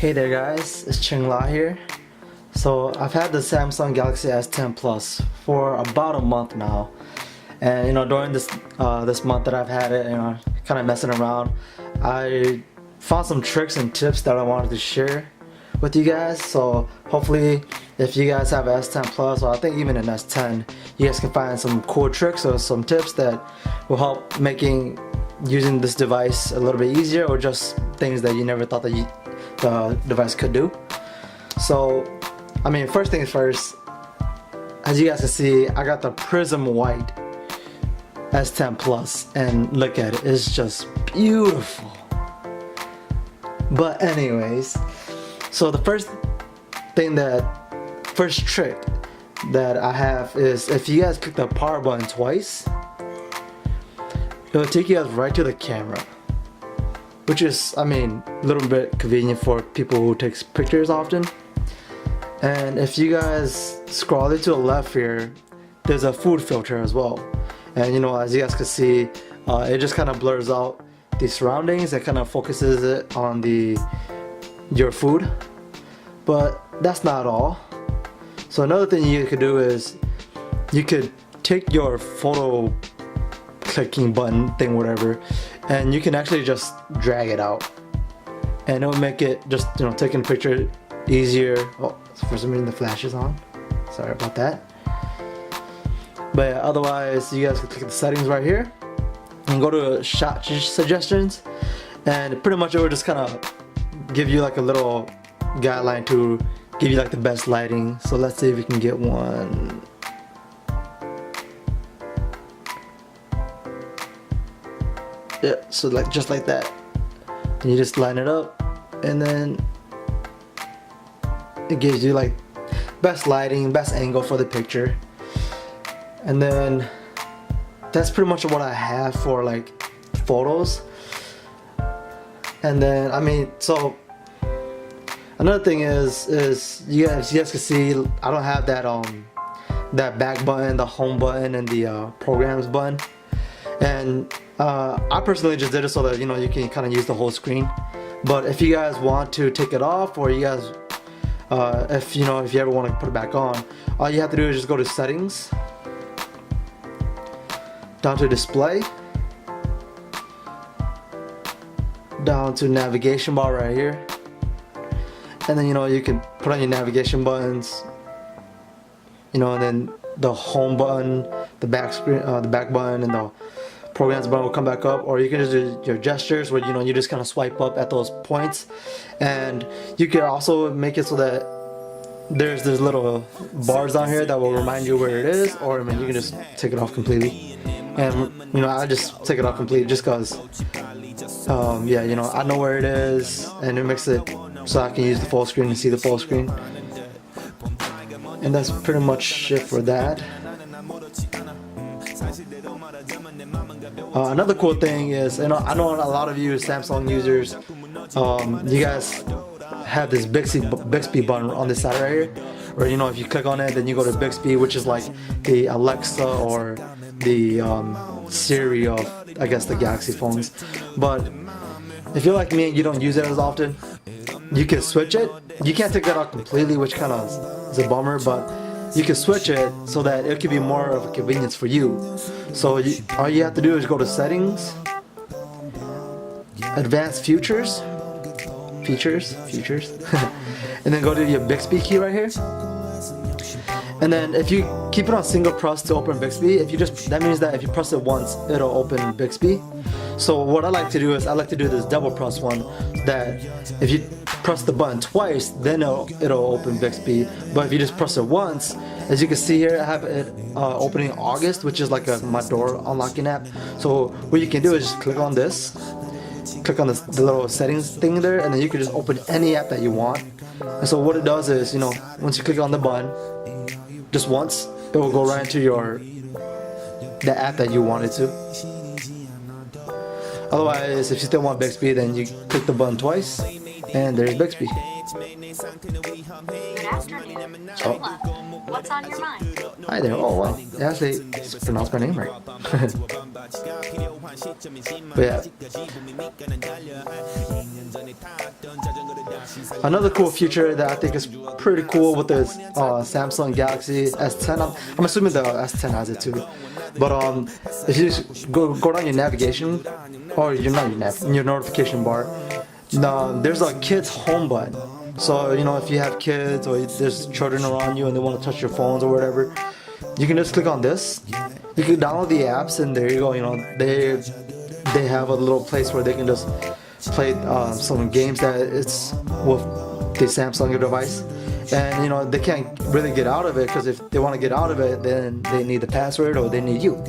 Hey there guys, it's Chingla here. So I've had the Samsung Galaxy S10 Plus for about a month now, and during this month that I've had it, kind of messing around, I found some tricks and tips that I wanted to share with you guys. So hopefully if you guys have an S10 Plus, or I think even an S10, you guys can find some cool tricks or some tips that will help making using this device a little bit easier, or just things that you never thought that the device could do. So first things first, as you guys can see, I got the Prism White S10 Plus, and look at it, it's just beautiful. But anyways, so the first trick that I have is, if you guys click the power button twice, it'll take you guys right to the camera, which is, a little bit convenient for people who takes pictures often. And if you guys scroll to the left here, there's a food filter as well. And as you guys can see, it just kind of blurs out the surroundings. It kind of focuses it on your food. But that's not all. So another thing you could do is, you could take your photo clicking button thing, whatever, and you can actually just drag it out, and it'll make it just taking a picture easier. Oh, for some reason the flash is on, sorry about that. But yeah, otherwise you guys can click the settings right here and go to shot suggestions, and pretty much it will just kind of give you like a little guideline to give you like the best lighting. So let's see if we can get one. Yeah, so just like that, and you just line it up, and then it gives you like best lighting, best angle for the picture. And then that's pretty much what I have for like photos. And then so another thing is you guys can see I don't have that back button, the home button, and the programs button. And I personally just did it so that you can kind of use the whole screen. But if you guys want to take it off, or you guys if you ever want to put it back on, all you have to do is just go to settings, down to display, down to navigation bar right here, and then you can put on your navigation buttons, and then the home button, the back screen, the back button, and the programs button will come back up. Or you can just do your gestures where you just kind of swipe up at those points. And you can also make it so that there's little bars down here that will remind you where it is, or you can just take it off completely. And I just take it off completely just cause yeah, I know where it is, and it makes it so I can use the full screen and see the full screen. And that's pretty much it for that. Another cool thing is, I know a lot of you Samsung users, you guys have this Bixby button on this side right here, where if you click on it, then you go to Bixby, which is like the Alexa or the Siri of, I guess, the Galaxy phones. But if you're like me and you don't use it as often, you can switch it. You can't take that out completely, which kind of is a bummer, but you can switch it so that it could be more of a convenience for you. So all you have to do is go to settings, advanced features, and then go to your Bixby key right here. And then if you keep it on single press to open Bixby, that means that if you press it once, it'll open Bixby. So what I like to do is, I like to do this double press one, that if you press the button twice, then it'll open Bixby. But if you just press it once, as you can see here, I have it opening August, which is like my door unlocking app. So what you can do is just click on this, the little settings thing there, and then you can just open any app that you want. And so what it does is, once you click on the button just once, it will go right into the app that you wanted to. Otherwise, if you still want Bixby, then you click the button twice, and there's Bixby. Good afternoon. Chingla, what's on your mind? Hi there. Oh wow, it actually pronounced my name right. But yeah. Another cool feature that I think is pretty cool with this Samsung Galaxy S10. I'm assuming the S10 has it too. But if you just go down your navigation, or your notification bar, there's a kids home button. So if you have kids or there's children around you and they want to touch your phones or whatever, you can just click on this. You can download the apps and there you go. They have a little place where they can just play some games that it's with the Samsung device, and they can't really get out of it, because if they want to get out of it, then they need the password or they need you.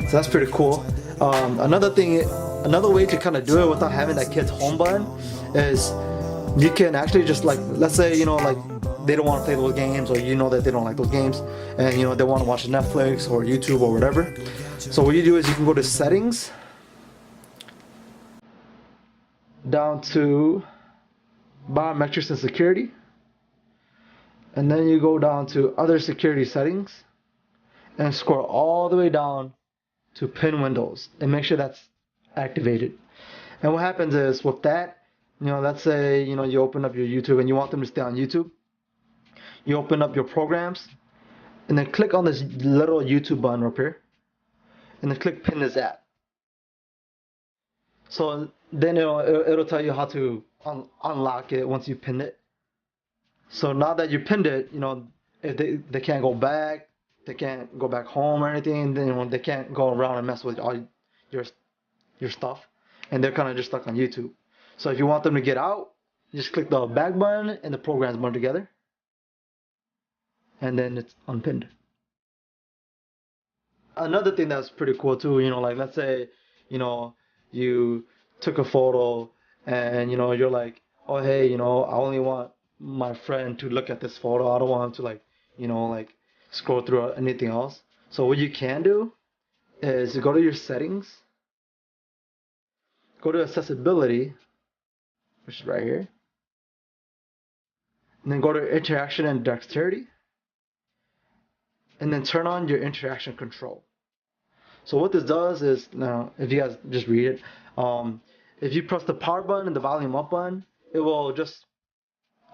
So that's pretty cool. Another way to kind of do it without having that kid's home button is you can actually just, like, let's say like they don't want to play those games, or that they don't like those games, and they want to watch Netflix or YouTube or whatever. So what you do is you can go to settings, down to biometrics and security, and then you go down to other security settings and scroll all the way down to pin windows and make sure that's activated. And what happens is with that, let's say you open up your YouTube and you want them to stay on YouTube. You open up your programs and then click on this little YouTube button up here and then click pin this app. So then it'll tell you how to unlock it once you pin it. So now that you pinned it, if they can't go back, they can't go back home or anything, then they can't go around and mess with all your stuff, and they're kind of just stuck on YouTube. So if you want them to get out, you just click the back button and the programs button together, and then it's unpinned. Another thing that's pretty cool too, like let's say you took a photo and you're like, oh hey, I only want my friend to look at this photo. I don't want him to like scroll through anything else. So what you can do is you go to your settings, go to accessibility, which is right here, and then go to interaction and dexterity, and then turn on your interaction control. So what this does is, now if you guys just read it, if you press the power button and the volume up button, it will just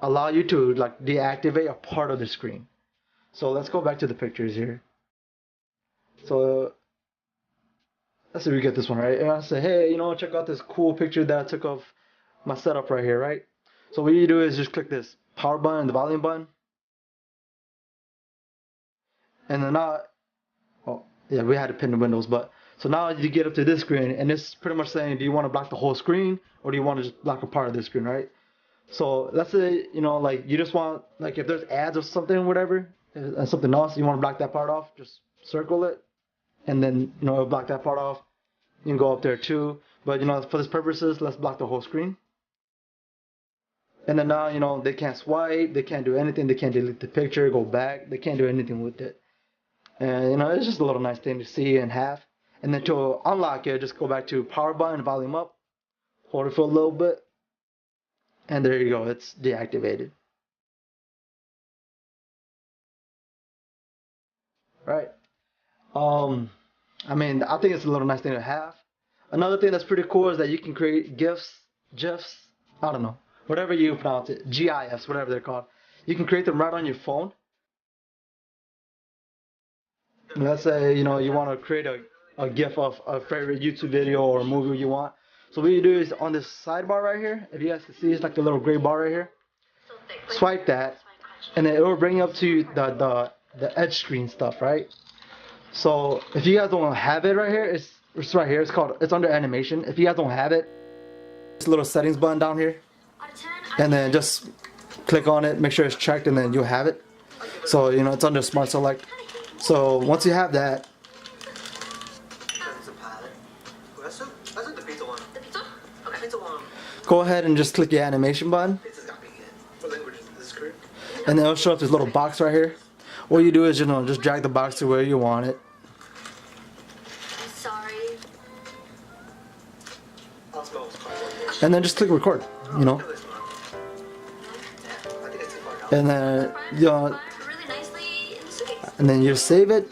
allow you to like deactivate a part of the screen. So let's go back to the pictures here. So let's say we get this one, right? And I say, hey, check out this cool picture that I took of my setup right here, right? So what you do is just click this power button and the volume button. And then now, oh yeah, we had to pin the windows, but so now you get up to this screen, and it's pretty much saying, do you want to block the whole screen, or do you want to just block a part of the screen, right? So let's say, like you just want, like if there's ads or something or whatever, and something else, you want to block that part off, just circle it, and then, it'll block that part off. You can go up there too, but for this purposes, let's block the whole screen. And then now, they can't swipe, they can't do anything, they can't delete the picture, go back, they can't do anything with it. And it's just a little nice thing to see and have. And then to unlock it, just go back to power button, volume up, hold it for a little bit, and there you go, it's deactivated. Right. I mean, I think it's a little nice thing to have. Another thing that's pretty cool is that you can create gifs, I don't know, whatever you pronounce it, GIFs, whatever they're called. You can create them right on your phone. And let's say, you want to create a GIF of a favorite YouTube video or movie you want. So what you do is on this sidebar right here, if you guys can see, it's like the little gray bar right here. Swipe that, and then it will bring you up to the edge screen stuff, right? So if you guys don't have it right here, it's right here. It's under animation. If you guys don't have it, this little settings button down here, and then just click on it, make sure it's checked, and then you'll have it. So it's under Smart Select. So once you have that, go ahead and just click your animation button, and then it'll show up this little box right here. What you do is just drag the box to where you want it. Sorry. And then just click record, and then and then you save it.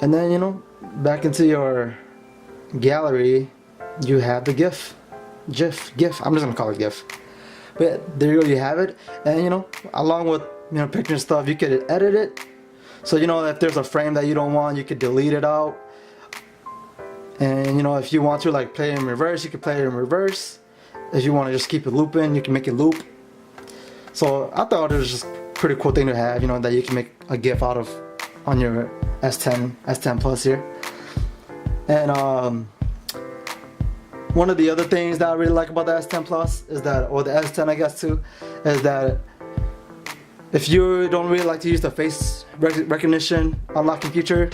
And then, you know, back into your gallery, you have the GIF. I'm just gonna call it GIF. But there you go, you have it. And you know, along with, you know, picture and stuff, you could edit it. So you know, if there's a frame that you don't want, you could delete it out. And you know, if you want to like play it in reverse, you can play it in reverse. If you want to just keep it looping, you can make it loop. So I thought it was just a pretty cool thing to have, you know, that you can make a GIF out of on your S10 Plus here. And one of the other things that I really like about the S10 Plus is that, or the S10 I guess too, is that if you don't really like to use the face recognition unlocking feature,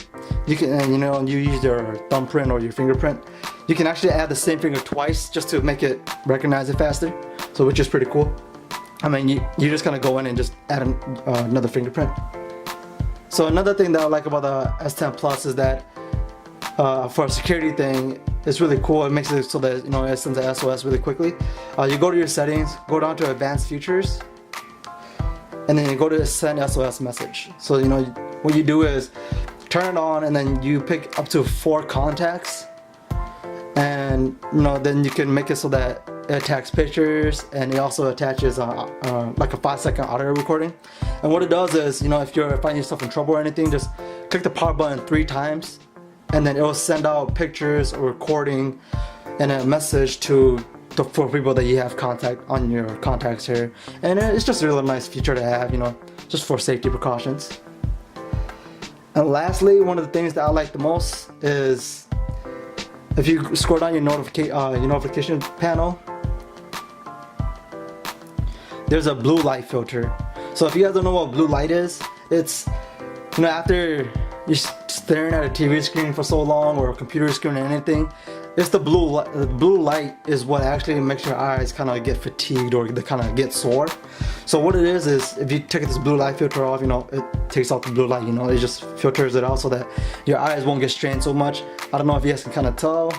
you can, and you know, and you use your thumbprint or your fingerprint, you can actually add the same finger twice just to make it recognize it faster. So which is pretty cool. I mean, you just kind of go in and just add another fingerprint. So another thing that I like about the S10 Plus is that for a security thing, it's really cool. It makes it so that, you know, it sends an SOS really quickly. You go to your settings, go down to advanced features, and then you go to send SOS message. So you know, what you do is turn it on, and then you pick up to 4 contacts, and you know, then you can make it so that it attacks pictures, and it also attaches like a 5-second audio recording. And what it does is, you know, if you're finding yourself in trouble or anything, just click the power button 3 times, and then it will send out pictures or recording and a message for people that you have contact on your contacts here. And it's just a really nice feature to have, you know, just for safety precautions. And lastly, one of the things that I like the most is if you scroll down your notification panel, there's a blue light filter. So if you guys don't know what blue light is, it's, you know, after you're staring at a TV screen for so long, or a computer screen or anything, it's the blue light. The blue light is what actually makes your eyes kind of get fatigued, or they kind of get sore. So what it is if you take this blue light filter off, you know, it takes off the blue light, you know, it just filters it out so that your eyes won't get strained so much. I don't know if you guys can kind of tell.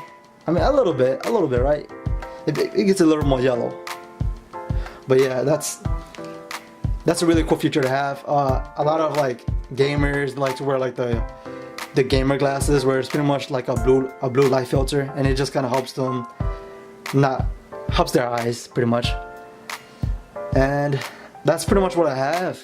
I mean, a little bit, right? It gets a little more yellow. But yeah, that's a really cool feature to have. A lot of like gamers like to wear like the gamer glasses, where it's pretty much like a blue light filter, and it just kind of helps them, helps their eyes pretty much. And that's pretty much what I have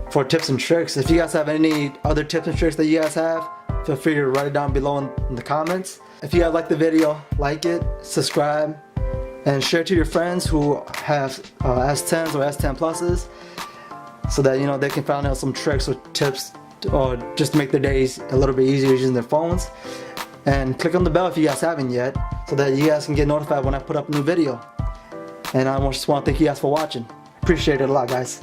for tips and tricks. If you guys have any other tips and tricks that you guys have, feel free to write it down below in the comments. If you guys like the video, like it, subscribe, and share it to your friends who have S10s or S10 Pluses, so that, you know, they can find out some tricks or tips, or just to make their days a little bit easier using their phones. And click on the bell if you guys haven't yet, so that you guys can get notified when I put up a new video. And I just want to thank you guys for watching. Appreciate it a lot, guys.